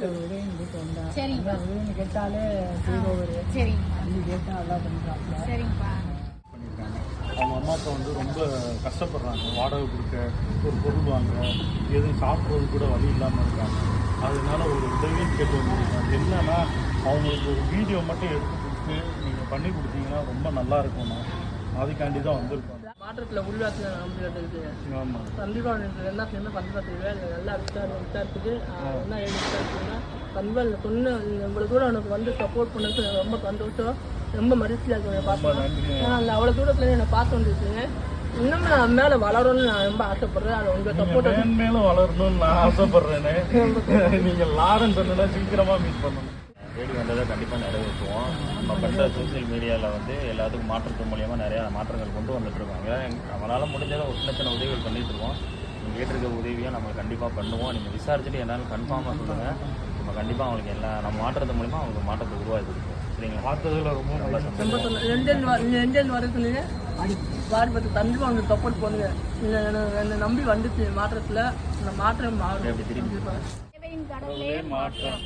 சரிங்கப்பா. கேட்டாலே செய்பவர். சரிங்க. அள்ளி கேட்டா நல்லா பண்ணுறாங்க. சரிங்கப்பா. பண்ணியிருக்காங்க. அவங்க அம்மா அப்பா வந்து ரொம்ப கஷ்டப்படுறாங்க. வாடகை கொடுக்க, ஒரு பொருள் வாங்க, எதுவும் சாப்பிட்றது கூட வழி இல்லாமல் இருக்காங்க. அதனால ஒரு உதவியும் கேட்டு வந்துருக்காங்க. என்னன்னா அவங்களுக்கு ஒரு வீடியோ மட்டும் எடுத்து கொடுத்து நீங்கள் பண்ணி கொடுத்தீங்கன்னா ரொம்ப நல்லா இருக்கும்ண்ணா. அதுக்காண்டி தான் வந்திருக்கோம். மாற்றத்தில் உள்வாக்கு நம்பிக்கை. ஆமாம். கண்டிப்பாக என்ன சேர்ந்து கண்டிப்பாக நல்லா விசாரிச்சுட்டு என்ன எழுதி விசாரிச்சுன்னா கண்டிப்பாக சொன்ன இவ்வளோ தூரம் எனக்கு வந்து சப்போர்ட் பண்ணது ரொம்ப சந்தோஷம். ரொம்ப மகிழ்ச்சியாக இருக்குங்க பார்ப்பேன். அந்த அவ்வளோ தூரத்தில் என்னை பார்த்து வந்துருக்குங்க. இன்னும் நான் மேலே வளரணும்னு நான் ரொம்ப ஆசைப்படுறேன். அதை உங்கள் சப்போர்ட் மேலும் வளரணும்னு நான் ஆசைப்படுறேனே. நீங்கள் லாரன்ஸ் சொன்னா சீக்கிரமாக மீட் பண்ணணும். தேடி வந்ததை கண்டிப்பாக நிறைவேற்றுவோம். நம்ம பண்ணுற சோசியல் மீடியாவில் வந்து எல்லாத்துக்கும் மாற்றத்து மூலியமாக நிறையா மாற்றங்கள் கொண்டு வந்துட்டுருக்காங்க. நம்மளால் முடிஞ்சதை ஒரு சின்ன சின்ன உதவிகள் பண்ணிகிட்ருக்கோம். நீங்கள் கேட்டிருக்க உதவியாக நம்ம கண்டிப்பாக பண்ணுவோம். நீங்கள் விசாரிச்சுட்டு என்னாலும் கன்ஃபார்மாக சொல்லுங்கள். நம்ம கண்டிப்பாக அவங்களுக்கு நம்ம மாற்றத்து மூலிமா அவங்களுக்கு மாற்றத்தை உருவாக்கி கொடுப்போம். சரிங்களா? பார்த்ததில் ரொம்ப நல்லா எண்டென் வரதுலேயே வாடி பார்த்து கண்டிப்பாக அவங்களுக்கு சப்போர்ட் பண்ணுங்க. என்னை நம்பி வந்துச்சு மாற்றத்தில். இந்த மாற்றம் மாறும். எப்படி திரும்பி கடவுளே மாற்றம்.